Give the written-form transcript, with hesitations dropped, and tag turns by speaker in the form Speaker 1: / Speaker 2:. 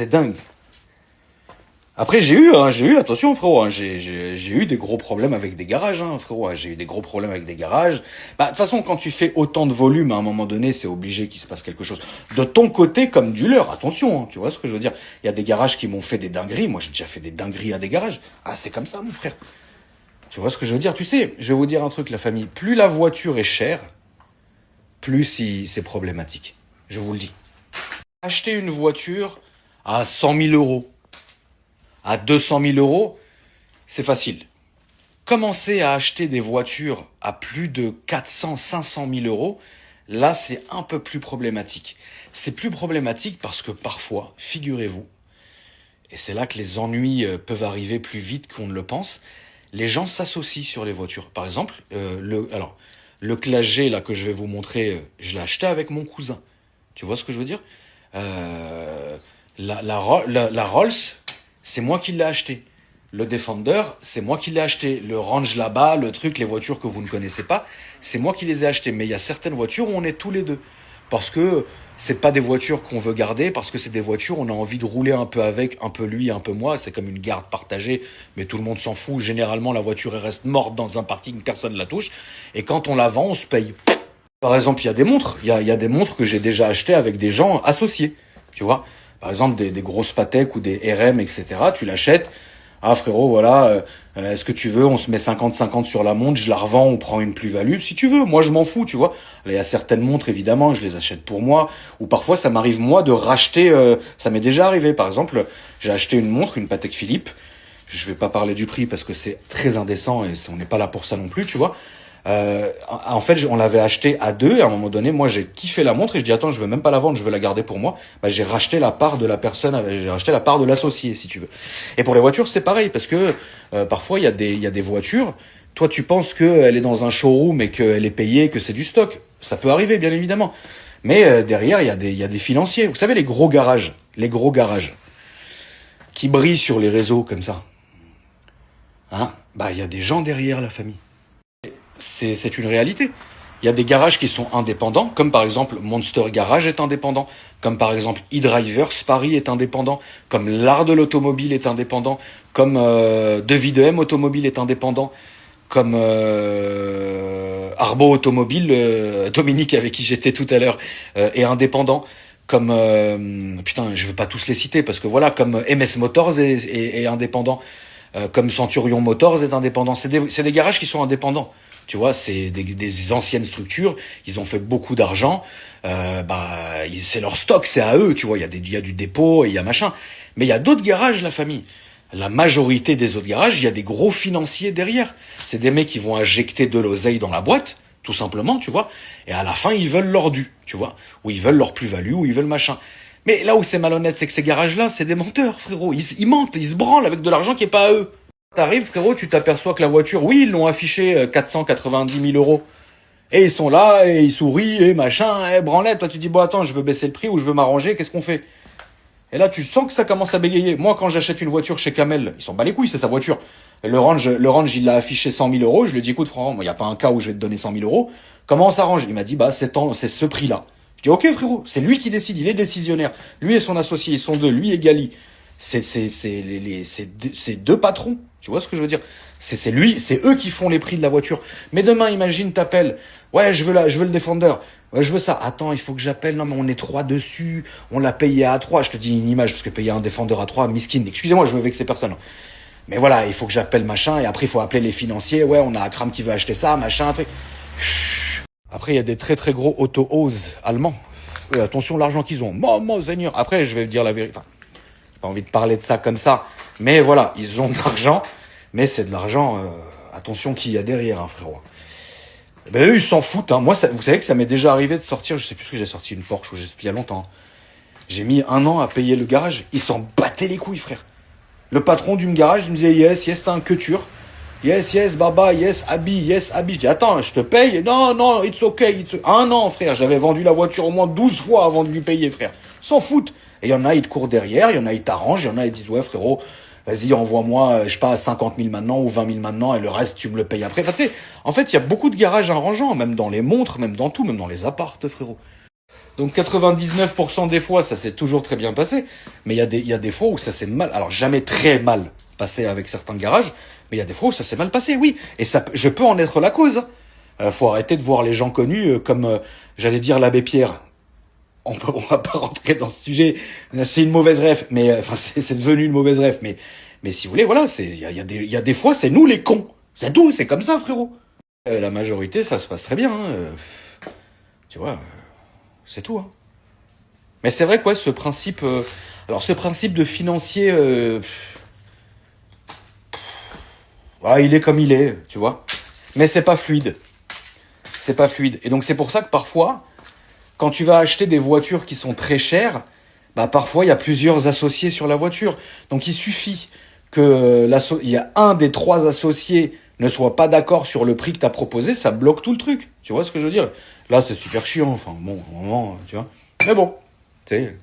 Speaker 1: C'est dingue. Après, j'ai eu, attention, frérot, j'ai eu des gros problèmes avec des garages, frérot. J'ai eu des gros problèmes avec des garages. Bah, de toute façon, quand tu fais autant de volume, à un moment donné, c'est obligé qu'il se passe quelque chose. De ton côté comme du leur, attention, tu vois ce que je veux dire. Il y a des garages qui m'ont fait des dingueries. Moi, j'ai déjà fait des dingueries à des garages. Ah, c'est comme ça, mon frère. Tu vois ce que je veux dire. Tu sais, je vais vous dire un truc, la famille. Plus la voiture est chère, plus c'est problématique. Je vous le dis. Acheter une voiture à 100 000 euros, à 200 000 euros, c'est facile. Commencer à acheter des voitures à plus de 400, 500 000 euros, là, c'est un peu plus problématique. C'est plus problématique parce que parfois, figurez-vous, et c'est là que les ennuis peuvent arriver plus vite qu'on ne le pense, les gens s'associent sur les voitures. Par exemple, le Classe G là, que je vais vous montrer, je l'ai acheté avec mon cousin. Tu vois ce que je veux dire? La Rolls, c'est moi qui l'ai acheté. Le Defender, c'est moi qui l'ai acheté. Le Range là-bas, le truc, les voitures que vous ne connaissez pas, c'est moi qui les ai achetées. Mais il y a certaines voitures où on est tous les deux. Parce que c'est pas des voitures qu'on veut garder, parce que c'est des voitures, on a envie de rouler un peu avec, un peu lui, un peu moi. C'est comme une garde partagée, mais tout le monde s'en fout. Généralement, la voiture, elle reste morte dans un parking, personne ne la touche. Et quand on la vend, on se paye. Par exemple, il y a des montres. Il y a des montres que j'ai déjà achetées avec des gens associés. Tu vois? Par exemple, des grosses Patek ou des RM, etc. Tu l'achètes. Ah frérot, voilà, est-ce que tu veux, on se met 50-50 sur la montre, je la revends, on prend une plus-value, si tu veux, moi je m'en fous, tu vois. Là, il y a certaines montres, évidemment, je les achète pour moi, ou parfois ça m'arrive moi de racheter, ça m'est déjà arrivé, par exemple, j'ai acheté une montre, une Patek Philippe, je vais pas parler du prix parce que c'est très indécent et on n'est pas là pour ça non plus, tu vois. En fait, on l'avait acheté à deux. Et à un moment donné, moi, j'ai kiffé la montre et je dis attends, je veux même pas la vendre, je veux la garder pour moi. Bah, j'ai racheté la part de la personne, j'ai racheté la part de l'associé, si tu veux. Et pour les voitures, c'est pareil parce que parfois il y a des voitures. Toi, tu penses qu'elle est dans un showroom et qu'elle est payée, que c'est du stock. Ça peut arriver, bien évidemment. Mais derrière, il y a des financiers. Vous savez, les gros garages qui brillent sur les réseaux comme ça. Hein? Bah, il y a des gens derrière la famille. C'est une réalité. Il y a des garages qui sont indépendants, comme par exemple Monster Garage est indépendant, comme par exemple e-Drivers Paris est indépendant, comme l'Art de l'Automobile est indépendant, comme Devis de M Automobile est indépendant, comme Arbo Automobile, Dominique avec qui j'étais tout à l'heure, est indépendant, comme putain, je veux pas tous les citer parce que voilà, comme MS Motors est indépendant, comme Centurion Motors est indépendant. C'est des garages qui sont indépendants. Tu vois, c'est des anciennes structures, ils ont fait beaucoup d'argent, c'est leur stock, c'est à eux, tu vois, il y a du dépôt et il y a machin. Mais il y a d'autres garages, la famille. La majorité des autres garages, il y a des gros financiers derrière. C'est des mecs qui vont injecter de l'oseille dans la boîte, tout simplement, tu vois. Et à la fin, ils veulent leur dû, tu vois. Ou ils veulent leur plus-value, ou ils veulent machin. Mais là où c'est malhonnête, c'est que ces garages-là, c'est des menteurs, frérot. Ils mentent, ils se branlent avec de l'argent qui est pas à eux. T'arrives, frérot, tu t'aperçois que la voiture, oui, ils l'ont affiché 490 000 euros. Et ils sont là, et ils sourient, et machin, et branlette. Toi, tu dis, bon, attends, je veux baisser le prix ou je veux m'arranger, qu'est-ce qu'on fait? Et là, tu sens que ça commence à bégayer. Moi, quand j'achète une voiture chez Kamel, ils s'en bat les couilles, c'est sa voiture. Le Range, il l'a affiché 100 000 euros. Je lui dis, écoute, franchement, il n'y a pas un cas où je vais te donner 100 000 euros. Comment on s'arrange? Il m'a dit, bah, c'est ce prix-là. Je dis, ok, frérot, c'est lui qui décide, il est décisionnaire. Lui et son associé, ils sont deux, lui et Gali. C'est deux patrons. Tu vois ce que je veux dire? C'est eux qui font les prix de la voiture. Mais demain, imagine, t'appelles. Ouais, je veux le Defender. Ouais, je veux ça. Attends, il faut que j'appelle. Non, mais on est trois dessus. On l'a payé à trois. Je te dis une image, parce que payer un Defender à trois, miskin. Excusez-moi, je veux vexer personne. Mais voilà, il faut que j'appelle machin. Et après, il faut appeler les financiers. Ouais, on a Akram qui veut acheter ça, machin, truc. Après, il y a des très très gros auto-hose allemands. Attention, l'argent qu'ils ont. Maman, Seigneur. Après, je vais dire la vérité. Enfin, j'ai pas envie de parler de ça comme ça. Mais voilà, ils ont de l'argent. Mais c'est de l'argent, attention qui y a derrière, hein, frérot. Ben eux, ils s'en foutent. Hein. Moi, vous savez que ça m'est déjà arrivé de sortir, je sais plus ce que j'ai sorti une Porsche, il y a longtemps. J'ai mis 1 an à payer le garage. Ils s'en battaient les couilles, frère. Le patron du garage, il me disait, yes, t'as un couture. Yes, baba, yes, Abi. Je dis, attends, je te paye. Non, it's okay. 1 an, frère. J'avais vendu la voiture au moins 12 fois avant de lui payer, frère. Ils s'en foutent. Et il y en a, ils te courent derrière. Il y en a, ils t'arrangent. Il y en a, ils disent, ouais, frérot, vas-y, envoie-moi, je sais pas, 50 000 maintenant ou 20 000 maintenant et le reste, tu me le payes après. Enfin, tu sais, en fait, il y a beaucoup de garages arrangeants, même dans les montres, même dans tout, même dans les appartes, frérot. Donc 99% des fois, ça s'est toujours très bien passé. Mais il y a des fois où ça s'est mal... Alors jamais très mal passé avec certains garages, mais il y a des fois où ça s'est mal passé, oui. Et ça, je peux en être la cause. Faut arrêter de voir les gens connus comme, j'allais dire, l'abbé Pierre. On va pas rentrer dans ce sujet. C'est une mauvaise ref, mais enfin c'est devenu une mauvaise ref. Mais si vous voulez, voilà, il y a des fois, c'est nous les cons. C'est tout, c'est comme ça, frérot. La majorité, ça se passe très bien. Tu vois, c'est tout. Hein. Mais c'est vrai quoi, ce principe. Alors ce principe de financier, il est comme il est, tu vois. Mais c'est pas fluide. C'est pas fluide. Et donc c'est pour ça que parfois, quand tu vas acheter des voitures qui sont très chères, bah parfois il y a plusieurs associés sur la voiture. Donc il suffit que il y a un des 3 associés ne soit pas d'accord sur le prix que t'as proposé, ça bloque tout le truc. Tu vois ce que je veux dire? Là c'est super chiant. Enfin bon, au moment, tu vois. Mais bon, tu sais.